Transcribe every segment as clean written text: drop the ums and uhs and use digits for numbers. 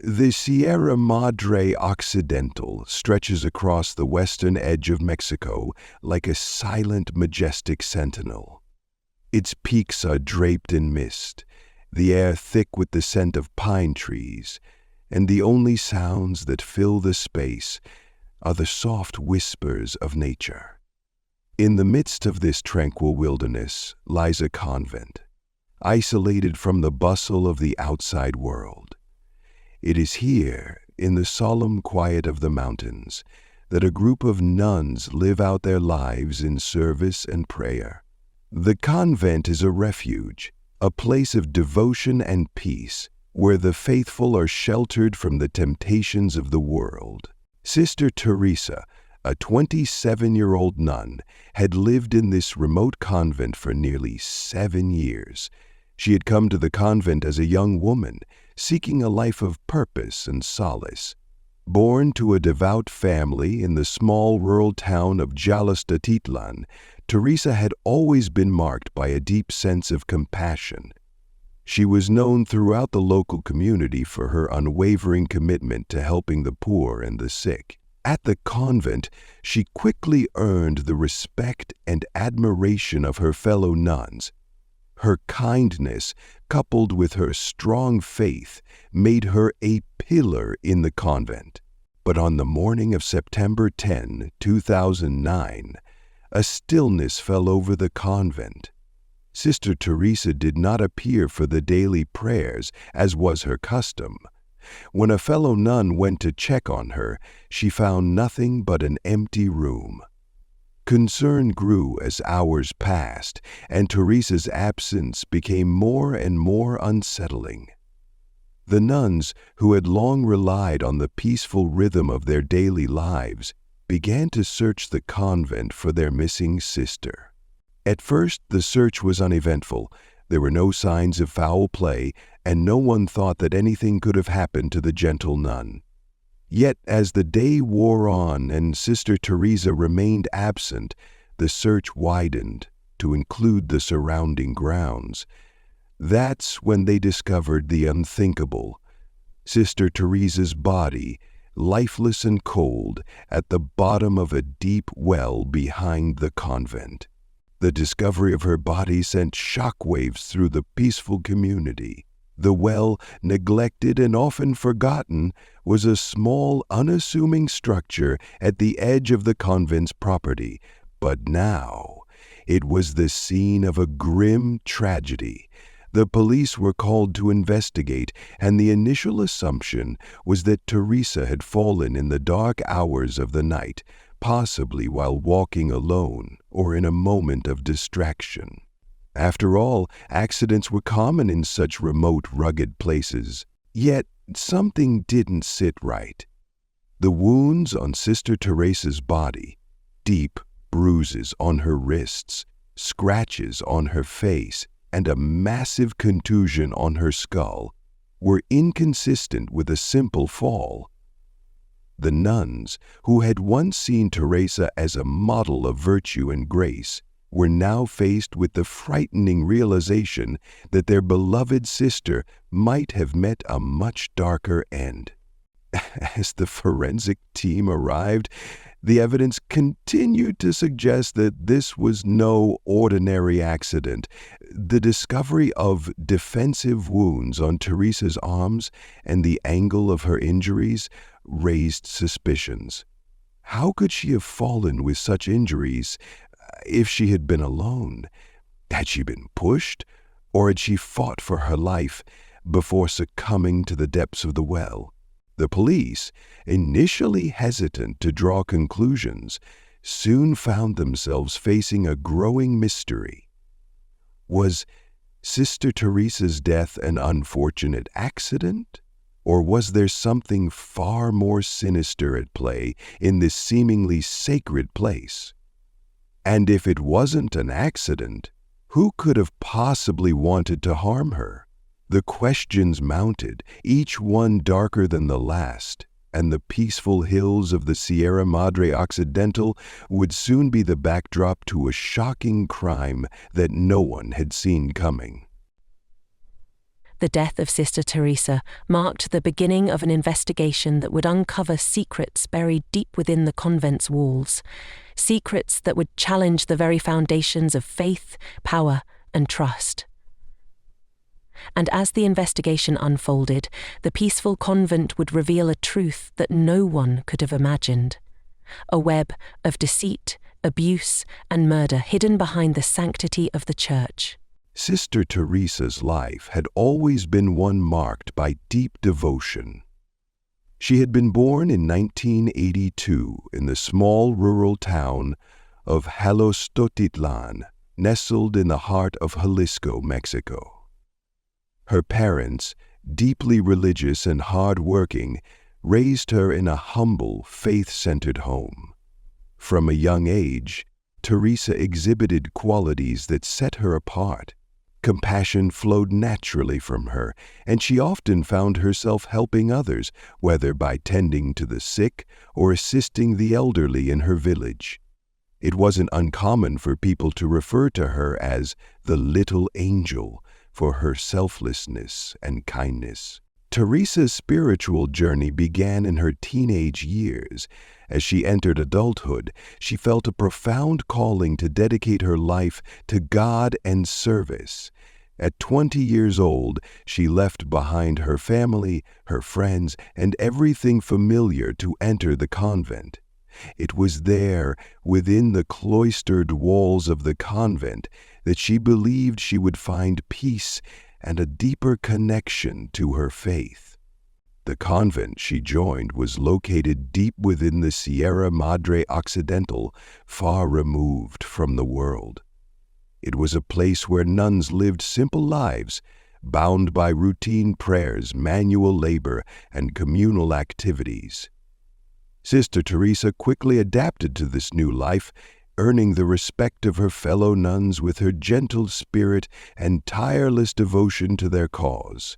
The Sierra Madre Occidental stretches across the western edge of Mexico like a silent, majestic sentinel. Its peaks are draped in mist, the air thick with the scent of pine trees, and the only sounds that fill the space are the soft whispers of nature. In the midst of this tranquil wilderness lies a convent, isolated from the bustle of the outside world. It is here, in the solemn quiet of the mountains, that a group of nuns live out their lives in service and prayer. The convent is a refuge, a place of devotion and peace, where the faithful are sheltered from the temptations of the world. Sister Teresa, a 27-year-old nun, had lived in this remote convent for nearly 7 years. She had come to the convent as a young woman, seeking a life of purpose and solace. Born to a devout family in the small rural town of Jalostotitlán, Teresa had always been marked by a deep sense of compassion. She was known throughout the local community for her unwavering commitment to helping the poor and the sick. At the convent, she quickly earned the respect and admiration of her fellow nuns. Her kindness, coupled with her strong faith, made her a pillar in the convent. But on the morning of September 10, 2009, a stillness fell over the convent. Sister Teresa did not appear for the daily prayers, as was her custom. When a fellow nun went to check on her, she found nothing but an empty room. Concern grew as hours passed, and Teresa's absence became more and more unsettling. The nuns, who had long relied on the peaceful rhythm of their daily lives, began to search the convent for their missing sister. At first, the search was uneventful. There were no signs of foul play, and no one thought that anything could have happened to the gentle nun. Yet, as the day wore on and Sister Teresa remained absent, the search widened to include the surrounding grounds. That's when they discovered the unthinkable. Sister Teresa's body, lifeless and cold, at the bottom of a deep well behind the convent. The discovery of her body sent shockwaves through the peaceful community. The well, neglected and often forgotten, was a small, unassuming structure at the edge of the convent's property, but now it was the scene of a grim tragedy. The police were called to investigate, and the initial assumption was that Teresa had fallen in the dark hours of the night, possibly while walking alone or in a moment of distraction. After all, accidents were common in such remote, rugged places. Yet something didn't sit right. The wounds on Sister Teresa's body, deep bruises on her wrists, scratches on her face, and a massive contusion on her skull, were inconsistent with a simple fall. The nuns, who had once seen Teresa as a model of virtue and grace, were now faced with the frightening realization that their beloved sister might have met a much darker end. As the forensic team arrived, the evidence continued to suggest that this was no ordinary accident. The discovery of defensive wounds on Teresa's arms and the angle of her injuries raised suspicions. How could she have fallen with such injuries if she had been alone? Had she been pushed, or had she fought for her life before succumbing to the depths of the well? The police, initially hesitant to draw conclusions, soon found themselves facing a growing mystery. Was Sister Teresa's death an unfortunate accident? Or was there something far more sinister at play in this seemingly sacred place? And if it wasn't an accident, who could have possibly wanted to harm her? The questions mounted, each one darker than the last, and the peaceful hills of the Sierra Madre Occidental would soon be the backdrop to a shocking crime that no one had seen coming. The death of Sister Teresa marked the beginning of an investigation that would uncover secrets buried deep within the convent's walls, secrets that would challenge the very foundations of faith, power, and trust. And as the investigation unfolded, the peaceful convent would reveal a truth that no one could have imagined. A web of deceit, abuse, and murder hidden behind the sanctity of the church. Sister Teresa's life had always been one marked by deep devotion. She had been born in 1982 in the small rural town of Jalostotitlán, nestled in the heart of Jalisco, Mexico. Her parents, deeply religious and hard-working, raised her in a humble, faith-centered home. From a young age, Teresa exhibited qualities that set her apart. Compassion flowed naturally from her, and she often found herself helping others, whether by tending to the sick or assisting the elderly in her village. It wasn't uncommon for people to refer to her as the little angel for her selflessness and kindness. Teresa's spiritual journey began in her teenage years. As she entered adulthood, she felt a profound calling to dedicate her life to God and service. At 20 years old, she left behind her family, her friends, and everything familiar to enter the convent. It was there, within the cloistered walls of the convent, that she believed she would find peace and a deeper connection to her faith. The convent she joined was located deep within the Sierra Madre Occidental, far removed from the world. It was a place where nuns lived simple lives, bound by routine prayers, manual labor, and communal activities. Sister Teresa quickly adapted to this new life, earning the respect of her fellow nuns with her gentle spirit and tireless devotion to their cause.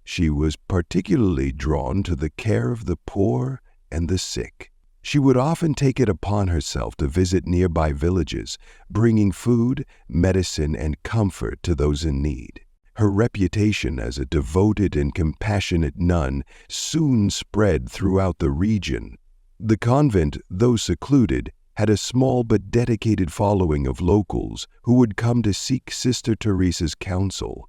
She was particularly drawn to the care of the poor and the sick. She would often take it upon herself to visit nearby villages, bringing food, medicine, and comfort to those in need. Her reputation as a devoted and compassionate nun soon spread throughout the region. The convent, though secluded, had a small but dedicated following of locals who would come to seek Sister Teresa's counsel.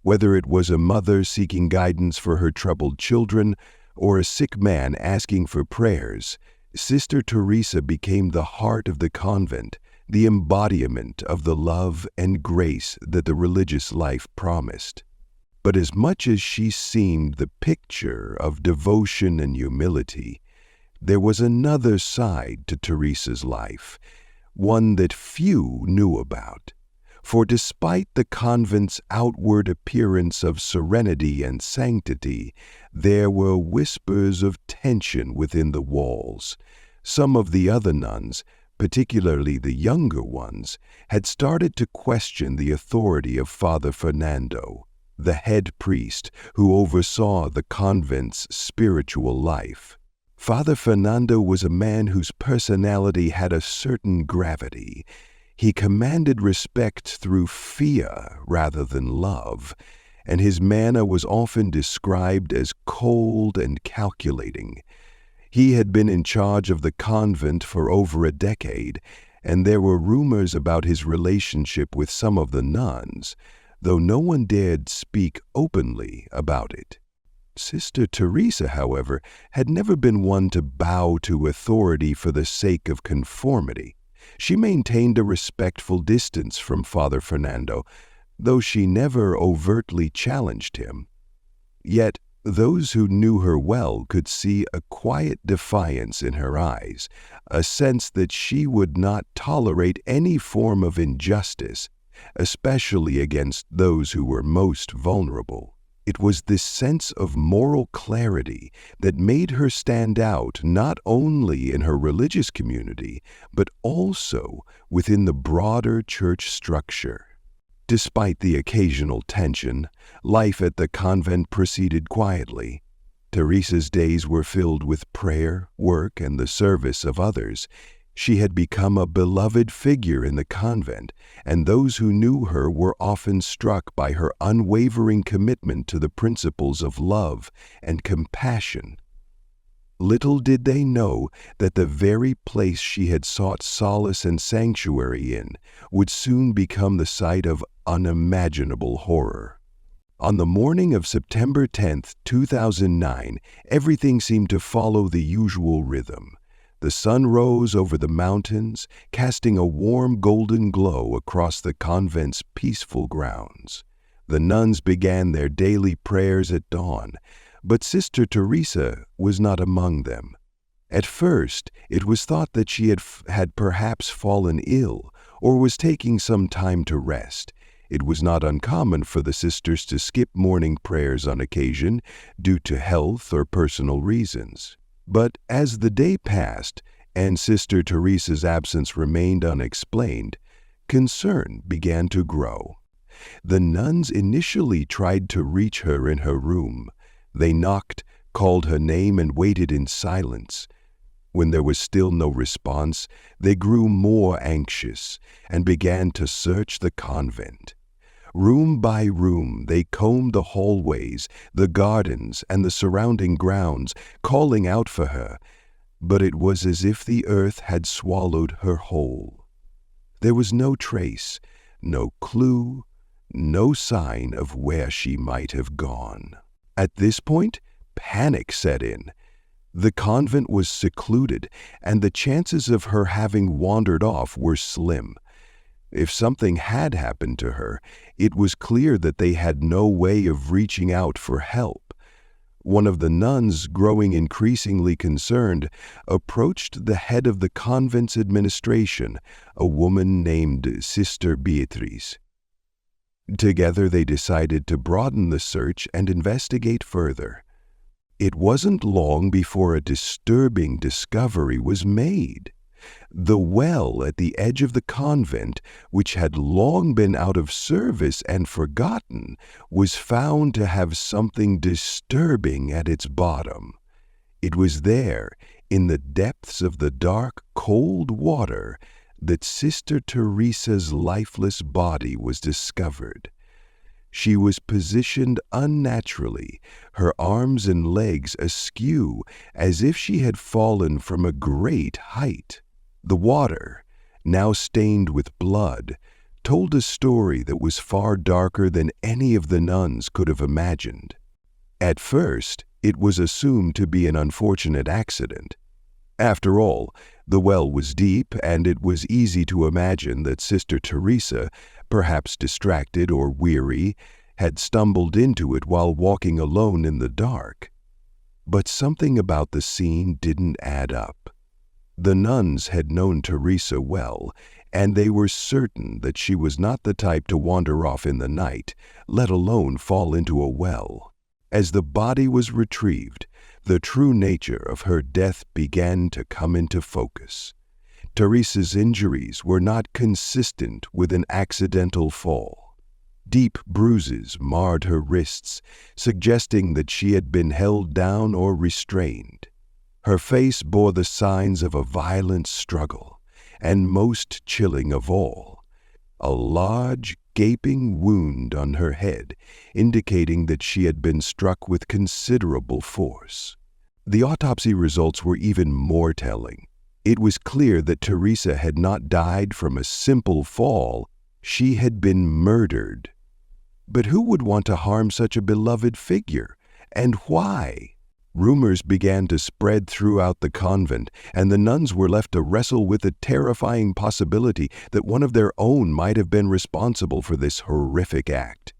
Whether it was a mother seeking guidance for her troubled children or a sick man asking for prayers, Sister Teresa became the heart of the convent, the embodiment of the love and grace that the religious life promised. But as much as she seemed the picture of devotion and humility, there was another side to Teresa's life, one that few knew about. For despite the convent's outward appearance of serenity and sanctity, there were whispers of tension within the walls. Some of the other nuns, particularly the younger ones, had started to question the authority of Father Fernando, the head priest who oversaw the convent's spiritual life. Father Fernando was a man whose personality had a certain gravity. He commanded respect through fear rather than love, and his manner was often described as cold and calculating. He had been in charge of the convent for over a decade, and there were rumors about his relationship with some of the nuns, though no one dared speak openly about it. Sister Teresa, however, had never been one to bow to authority for the sake of conformity. She maintained a respectful distance from Father Fernando, though she never overtly challenged him. Yet, those who knew her well could see a quiet defiance in her eyes, a sense that she would not tolerate any form of injustice, especially against those who were most vulnerable. It was this sense of moral clarity that made her stand out not only in her religious community, but also within the broader church structure. Despite the occasional tension, life at the convent proceeded quietly. Teresa's days were filled with prayer, work, and the service of others. She had become a beloved figure in the convent, and those who knew her were often struck by her unwavering commitment to the principles of love and compassion. Little did they know that the very place she had sought solace and sanctuary in would soon become the site of unimaginable horror. On the morning of September 10th, 2009, everything seemed to follow the usual rhythm. The sun rose over the mountains, casting a warm golden glow across the convent's peaceful grounds. The nuns began their daily prayers at dawn, but Sister Teresa was not among them. At first, it was thought that she had perhaps fallen ill or was taking some time to rest. It was not uncommon for the sisters to skip morning prayers on occasion due to health or personal reasons. But as the day passed and Sister Teresa's absence remained unexplained, concern began to grow. The nuns initially tried to reach her in her room. They knocked, called her name, and waited in silence. When there was still no response, they grew more anxious and began to search the convent. Room by room, they combed the hallways, the gardens, and the surrounding grounds, calling out for her, but it was as if the earth had swallowed her whole. There was no trace, no clue, no sign of where she might have gone. At this point, panic set in. The convent was secluded, and the chances of her having wandered off were slim. If something had happened to her, it was clear that they had no way of reaching out for help. One of the nuns, growing increasingly concerned, approached the head of the convent's administration, a woman named Sister Beatrice. Together they decided to broaden the search and investigate further. It wasn't long before a disturbing discovery was made. The well at the edge of the convent, which had long been out of service and forgotten, was found to have something disturbing at its bottom. It was there, in the depths of the dark, cold water, that Sister Teresa's lifeless body was discovered. She was positioned unnaturally, her arms and legs askew, as if she had fallen from a great height. The water, now stained with blood, told a story that was far darker than any of the nuns could have imagined. At first, it was assumed to be an unfortunate accident. After all, the well was deep, and it was easy to imagine that Sister Teresa, perhaps distracted or weary, had stumbled into it while walking alone in the dark. But something about the scene didn't add up. The nuns had known Teresa well, and they were certain that she was not the type to wander off in the night, let alone fall into a well. As the body was retrieved, the true nature of her death began to come into focus. Teresa's injuries were not consistent with an accidental fall. Deep bruises marred her wrists, suggesting that she had been held down or restrained. Her face bore the signs of a violent struggle, and most chilling of all, a large, gaping wound on her head, indicating that she had been struck with considerable force. The autopsy results were even more telling. It was clear that Teresa had not died from a simple fall. She had been murdered. But who would want to harm such a beloved figure, and why? Rumors began to spread throughout the convent, and the nuns were left to wrestle with the terrifying possibility that one of their own might have been responsible for this horrific act.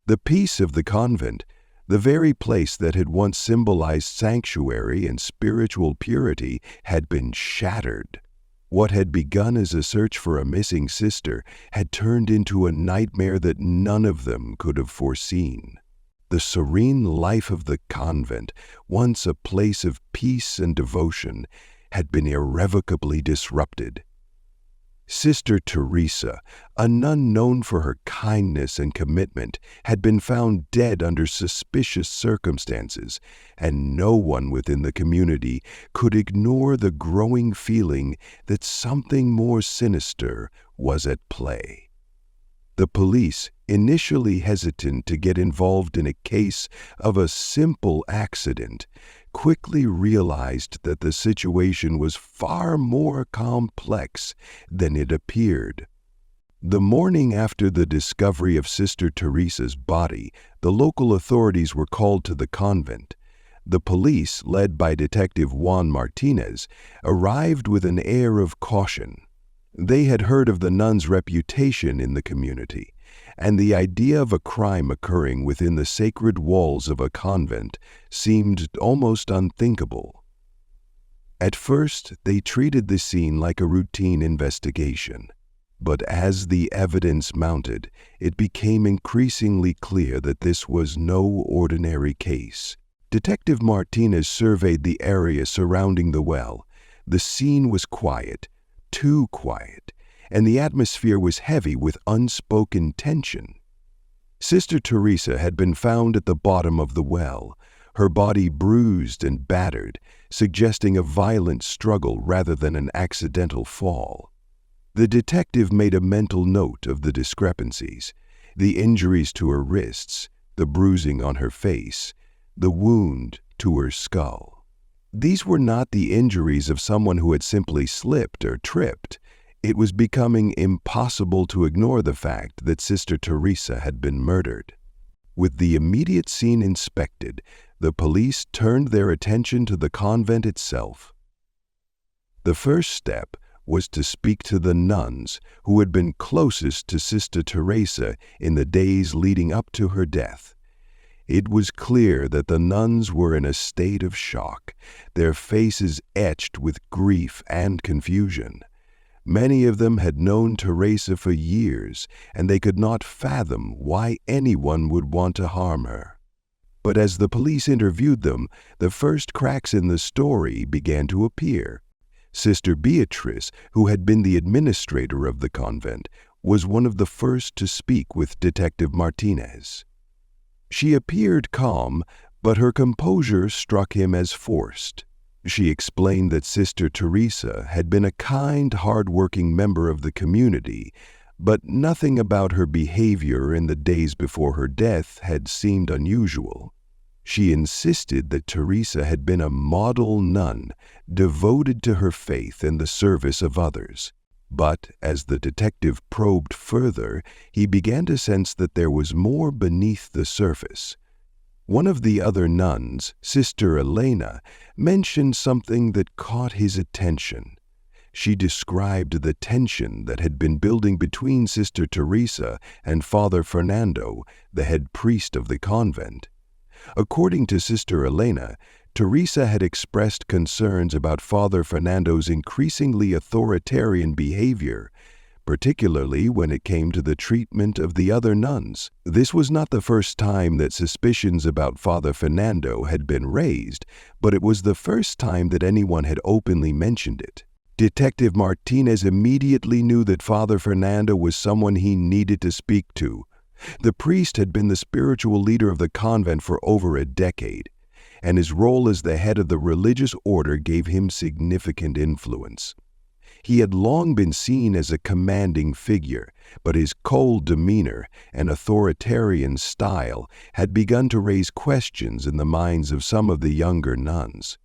The peace of the convent, the very place that had once symbolized sanctuary and spiritual purity, had been shattered. What had begun as a search for a missing sister had turned into a nightmare that none of them could have foreseen. The serene life of the convent, once a place of peace and devotion, had been irrevocably disrupted. Sister Teresa, a nun known for her kindness and commitment, had been found dead under suspicious circumstances, and no one within the community could ignore the growing feeling that something more sinister was at play. The police, initially hesitant to get involved in a case of a simple accident, quickly realized that the situation was far more complex than it appeared. The morning after the discovery of Sister Teresa's body, the local authorities were called to the convent. The police, led by Detective Juan Martinez, arrived with an air of caution. They had heard of the nun's reputation in the community, and the idea of a crime occurring within the sacred walls of a convent seemed almost unthinkable. At first, they treated the scene like a routine investigation, but as the evidence mounted, it became increasingly clear that this was no ordinary case. Detective Martinez surveyed the area surrounding the well. The scene was quiet, too quiet, and the atmosphere was heavy with unspoken tension. Sister Teresa had been found at the bottom of the well, her body bruised and battered, suggesting a violent struggle rather than an accidental fall. The detective made a mental note of the discrepancies: the injuries to her wrists, the bruising on her face, the wound to her skull. These were not the injuries of someone who had simply slipped or tripped. It was becoming impossible to ignore the fact that Sister Teresa had been murdered. With the immediate scene inspected, the police turned their attention to the convent itself. The first step was to speak to the nuns who had been closest to Sister Teresa in the days leading up to her death. It was clear that the nuns were in a state of shock, their faces etched with grief and confusion. Many of them had known Teresa for years, and they could not fathom why anyone would want to harm her. But as the police interviewed them, the first cracks in the story began to appear. Sister Beatrice, who had been the administrator of the convent, was one of the first to speak with Detective Martinez. She appeared calm, but her composure struck him as forced. She explained that Sister Teresa had been a kind, hard-working member of the community, but nothing about her behavior in the days before her death had seemed unusual. She insisted that Teresa had been a model nun, devoted to her faith and the service of others. But as the detective probed further, he began to sense that there was more beneath the surface. One of the other nuns, Sister Elena, mentioned something that caught his attention. She described the tension that had been building between Sister Teresa and Father Fernando, the head priest of the convent. According to Sister Elena, Teresa had expressed concerns about Father Fernando's increasingly authoritarian behavior, particularly when it came to the treatment of the other nuns. This was not the first time that suspicions about Father Fernando had been raised, but it was the first time that anyone had openly mentioned it. Detective Martinez immediately knew that Father Fernando was someone he needed to speak to. The priest had been the spiritual leader of the convent for over a decade, and his role as the head of the religious order gave him significant influence. He had long been seen as a commanding figure, but his cold demeanor and authoritarian style had begun to raise questions in the minds of some of the younger nuns.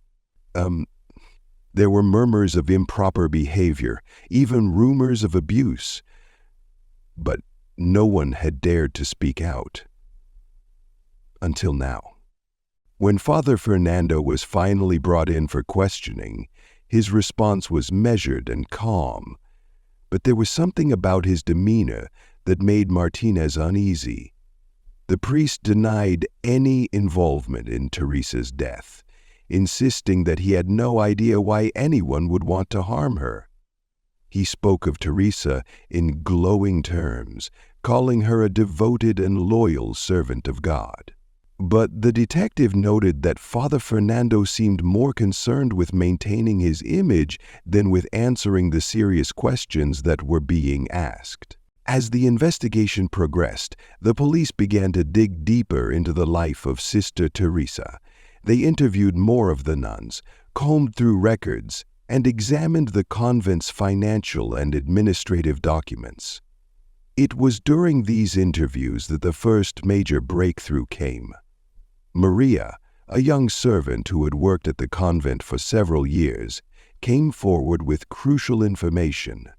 There were murmurs of improper behavior, even rumors of abuse, but no one had dared to speak out. Until now. When Father Fernando was finally brought in for questioning, his response was measured and calm, but there was something about his demeanor that made Martinez uneasy. The priest denied any involvement in Teresa's death, insisting that he had no idea why anyone would want to harm her. He spoke of Teresa in glowing terms, calling her a devoted and loyal servant of God. But the detective noted that Father Fernando seemed more concerned with maintaining his image than with answering the serious questions that were being asked. As the investigation progressed, the police began to dig deeper into the life of Sister Teresa. They interviewed more of the nuns, combed through records, and examined the convent's financial and administrative documents. It was during these interviews that the first major breakthrough came. Maria, a young servant who had worked at the convent for several years, came forward with crucial information.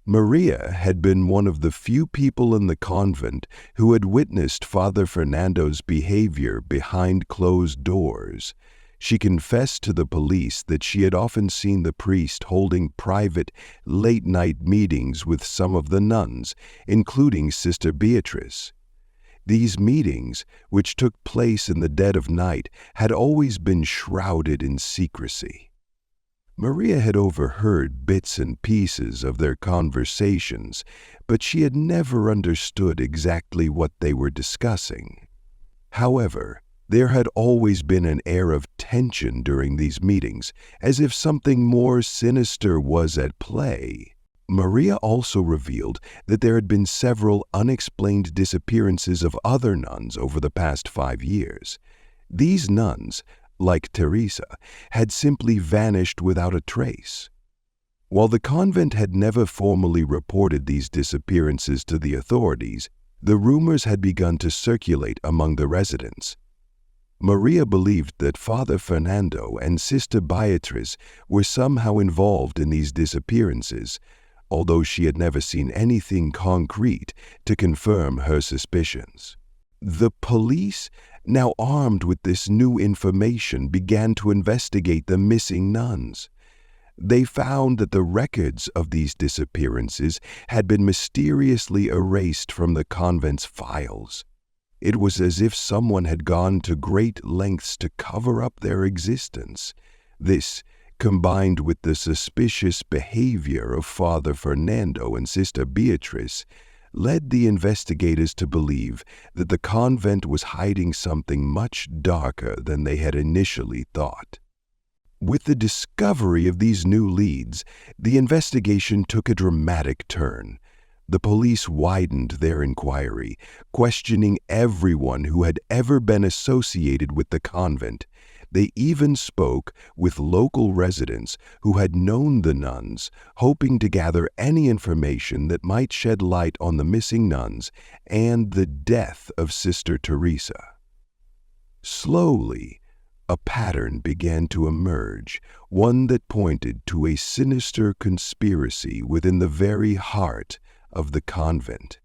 Maria had been one of the few people in the convent who had witnessed Father Fernando's behavior behind closed doors. She confessed to the police that she had often seen the priest holding private, late-night meetings with some of the nuns, including Sister Beatrice. These meetings, which took place in the dead of night, had always been shrouded in secrecy. Maria had overheard bits and pieces of their conversations, but she had never understood exactly what they were discussing. However, there had always been an air of tension during these meetings, as if something more sinister was at play. Maria also revealed that there had been several unexplained disappearances of other nuns over the past 5 years. These nuns, like Teresa, had simply vanished without a trace. While the convent had never formally reported these disappearances to the authorities, the rumors had begun to circulate among the residents. Maria believed that Father Fernando and Sister Beatrice were somehow involved in these disappearances, although she had never seen anything concrete to confirm her suspicions. The police, now armed with this new information, began to investigate the missing nuns. They found that the records of these disappearances had been mysteriously erased from the convent's files. It was as if someone had gone to great lengths to cover up their existence. This, combined with the suspicious behavior of Father Fernando and Sister Beatrice, led the investigators to believe that the convent was hiding something much darker than they had initially thought. With the discovery of these new leads, the investigation took a dramatic turn. The police widened their inquiry, questioning everyone who had ever been associated with the convent. They even spoke with local residents who had known the nuns, hoping to gather any information that might shed light on the missing nuns and the death of Sister Teresa. Slowly, a pattern began to emerge, one that pointed to a sinister conspiracy within the very heart of the convent.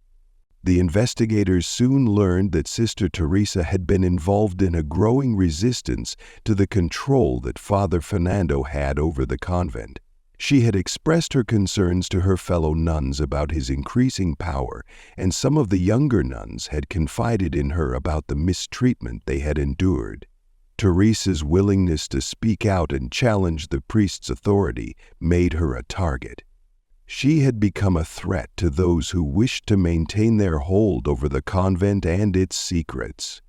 The investigators soon learned that Sister Teresa had been involved in a growing resistance to the control that Father Fernando had over the convent. She had expressed her concerns to her fellow nuns about his increasing power, and some of the younger nuns had confided in her about the mistreatment they had endured. Teresa's willingness to speak out and challenge the priest's authority made her a target. She had become a threat to those who wished to maintain their hold over the convent and its secrets.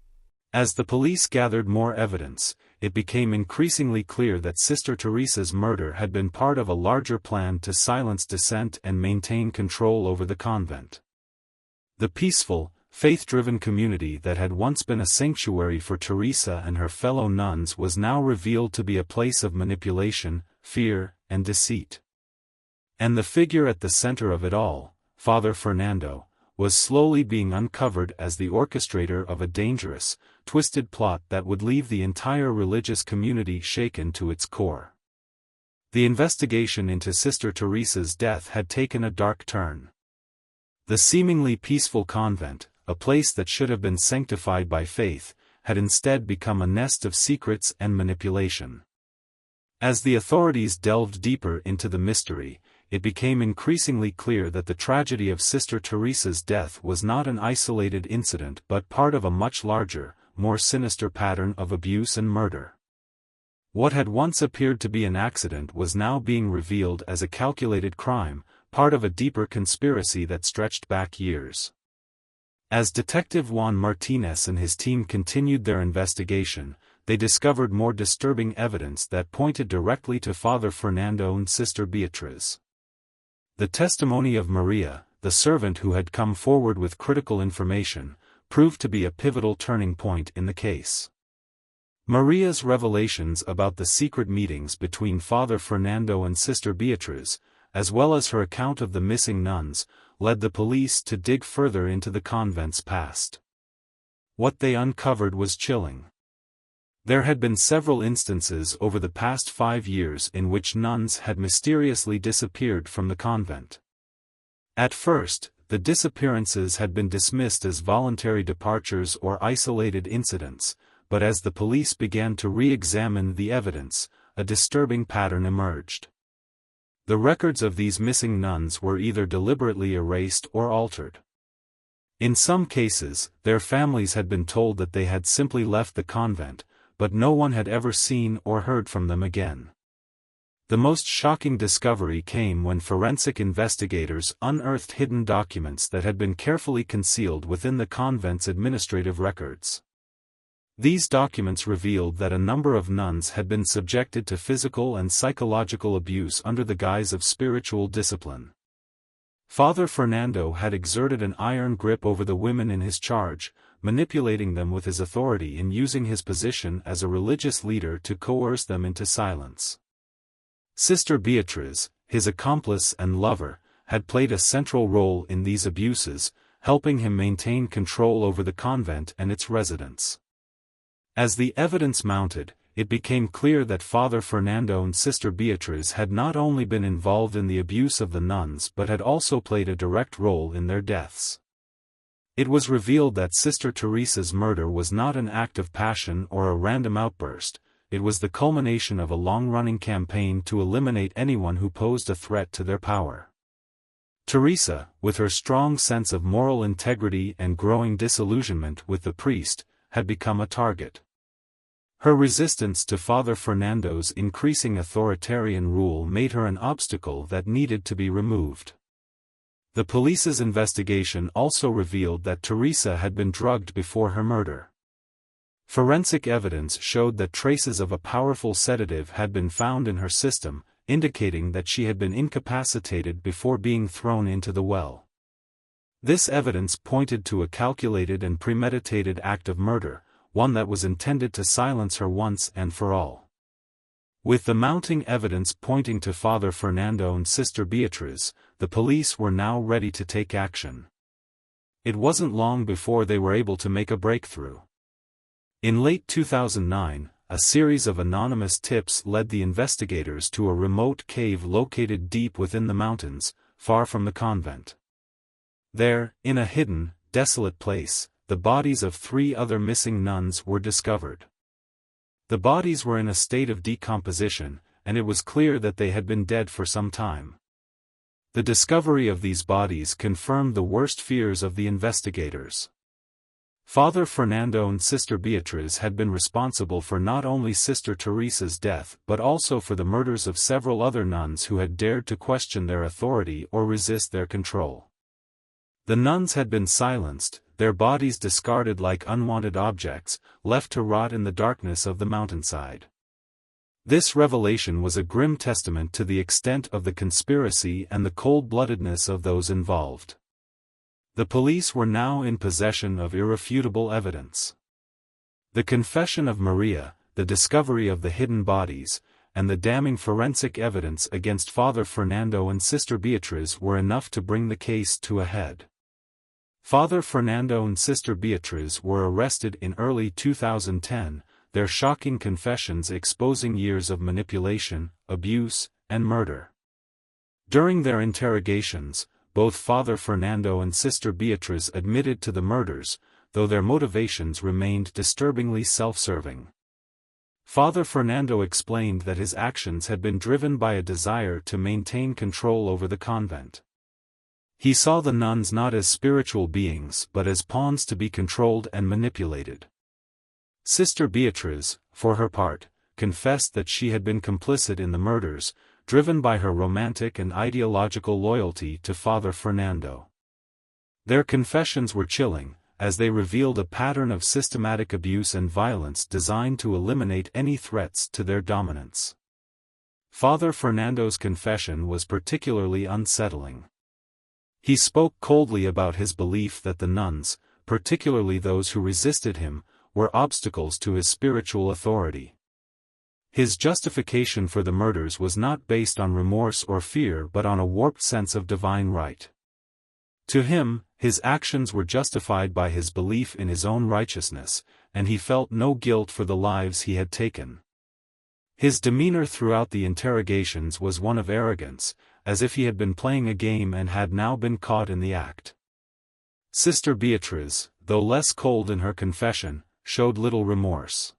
As the police gathered more evidence, it became increasingly clear that Sister Teresa's murder had been part of a larger plan to silence dissent and maintain control over the convent. The peaceful, faith-driven community that had once been a sanctuary for Teresa and her fellow nuns was now revealed to be a place of manipulation, fear, and deceit. And the figure at the center of it all, Father Fernando, was slowly being uncovered as the orchestrator of a dangerous, twisted plot that would leave the entire religious community shaken to its core. The investigation into Sister Teresa's death had taken a dark turn. The seemingly peaceful convent, a place that should have been sanctified by faith, had instead become a nest of secrets and manipulation. As the authorities delved deeper into the mystery, it became increasingly clear that the tragedy of Sister Teresa's death was not an isolated incident but part of a much larger, more sinister pattern of abuse and murder. What had once appeared to be an accident was now being revealed as a calculated crime, part of a deeper conspiracy that stretched back years. As Detective Juan Martinez and his team continued their investigation, they discovered more disturbing evidence that pointed directly to Father Fernando and Sister Beatriz. The testimony of Maria, the servant who had come forward with critical information, proved to be a pivotal turning point in the case. Maria's revelations about the secret meetings between Father Fernando and Sister Beatriz, as well as her account of the missing nuns, led the police to dig further into the convent's past. What they uncovered was chilling. There had been several instances over the past 5 years in which nuns had mysteriously disappeared from the convent. At first, the disappearances had been dismissed as voluntary departures or isolated incidents, but as the police began to re-examine the evidence, a disturbing pattern emerged. The records of these missing nuns were either deliberately erased or altered. In some cases, their families had been told that they had simply left the convent, but no one had ever seen or heard from them again. The most shocking discovery came when forensic investigators unearthed hidden documents that had been carefully concealed within the convent's administrative records. These documents revealed that a number of nuns had been subjected to physical and psychological abuse under the guise of spiritual discipline. Father Fernando had exerted an iron grip over the women in his charge, manipulating them with his authority and using his position as a religious leader to coerce them into silence. Sister Beatriz, his accomplice and lover, had played a central role in these abuses, helping him maintain control over the convent and its residents. As the evidence mounted, it became clear that Father Fernando and Sister Beatriz had not only been involved in the abuse of the nuns but had also played a direct role in their deaths. It was revealed that Sister Teresa's murder was not an act of passion or a random outburst, it was the culmination of a long-running campaign to eliminate anyone who posed a threat to their power. Teresa, with her strong sense of moral integrity and growing disillusionment with the priest, had become a target. Her resistance to Father Fernando's increasing authoritarian rule made her an obstacle that needed to be removed. The police's investigation also revealed that Teresa had been drugged before her murder. Forensic evidence showed that traces of a powerful sedative had been found in her system, indicating that she had been incapacitated before being thrown into the well. This evidence pointed to a calculated and premeditated act of murder, one that was intended to silence her once and for all. With the mounting evidence pointing to Father Fernando and Sister Beatriz, the police were now ready to take action. It wasn't long before they were able to make a breakthrough. In late 2009, a series of anonymous tips led the investigators to a remote cave located deep within the mountains, far from the convent. There, in a hidden, desolate place, the bodies of 3 other missing nuns were discovered. The bodies were in a state of decomposition, and it was clear that they had been dead for some time. The discovery of these bodies confirmed the worst fears of the investigators. Father Fernando and Sister Beatriz had been responsible for not only Sister Teresa's death but also for the murders of several other nuns who had dared to question their authority or resist their control. The nuns had been silenced, their bodies discarded like unwanted objects, left to rot in the darkness of the mountainside. This revelation was a grim testament to the extent of the conspiracy and the cold-bloodedness of those involved. The police were now in possession of irrefutable evidence. The confession of Maria, the discovery of the hidden bodies, and the damning forensic evidence against Father Fernando and Sister Beatriz were enough to bring the case to a head. Father Fernando and Sister Beatriz were arrested in early 2010, their shocking confessions exposing years of manipulation, abuse, and murder. During their interrogations, both Father Fernando and Sister Beatriz admitted to the murders, though their motivations remained disturbingly self-serving. Father Fernando explained that his actions had been driven by a desire to maintain control over the convent. He saw the nuns not as spiritual beings but as pawns to be controlled and manipulated. Sister Beatriz, for her part, confessed that she had been complicit in the murders, driven by her romantic and ideological loyalty to Father Fernando. Their confessions were chilling, as they revealed a pattern of systematic abuse and violence designed to eliminate any threats to their dominance. Father Fernando's confession was particularly unsettling. He spoke coldly about his belief that the nuns, particularly those who resisted him, were obstacles to his spiritual authority. His justification for the murders was not based on remorse or fear but on a warped sense of divine right. To him, his actions were justified by his belief in his own righteousness, and he felt no guilt for the lives he had taken. His demeanor throughout the interrogations was one of arrogance, as if he had been playing a game and had now been caught in the act. Sister Beatriz, though less cold in her confession, showed little remorse.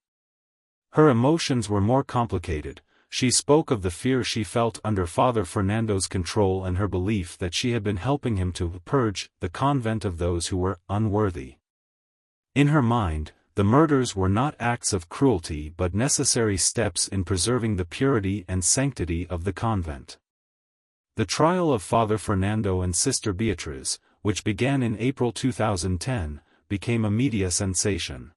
Her emotions were more complicated. She spoke of the fear she felt under Father Fernando's control and her belief that she had been helping him to purge the convent of those who were unworthy. In her mind, the murders were not acts of cruelty but necessary steps in preserving the purity and sanctity of the convent. The trial of Father Fernando and Sister Beatriz, which began in April 2010, became a media sensation.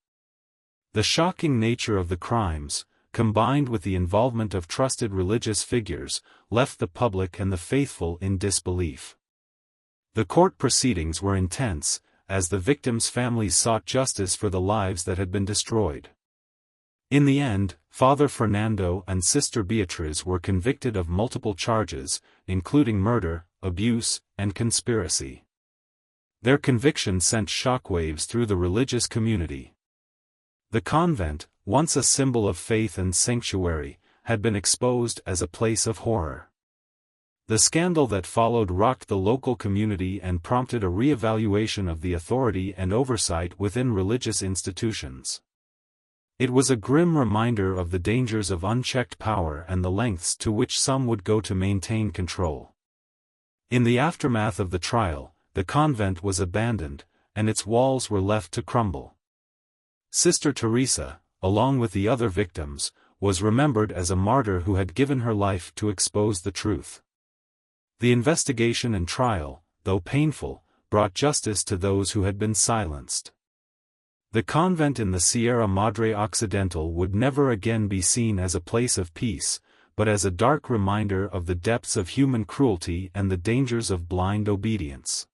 The shocking nature of the crimes, combined with the involvement of trusted religious figures, left the public and the faithful in disbelief. The court proceedings were intense, as the victims' families sought justice for the lives that had been destroyed. In the end, Father Fernando and Sister Beatriz were convicted of multiple charges, including murder, abuse, and conspiracy. Their conviction sent shockwaves through the religious community. The convent, once a symbol of faith and sanctuary, had been exposed as a place of horror. The scandal that followed rocked the local community and prompted a re-evaluation of the authority and oversight within religious institutions. It was a grim reminder of the dangers of unchecked power and the lengths to which some would go to maintain control. In the aftermath of the trial, the convent was abandoned, and its walls were left to crumble. Sister Teresa, along with the other victims, was remembered as a martyr who had given her life to expose the truth. The investigation and trial, though painful, brought justice to those who had been silenced. The convent in the Sierra Madre Occidental would never again be seen as a place of peace, but as a dark reminder of the depths of human cruelty and the dangers of blind obedience.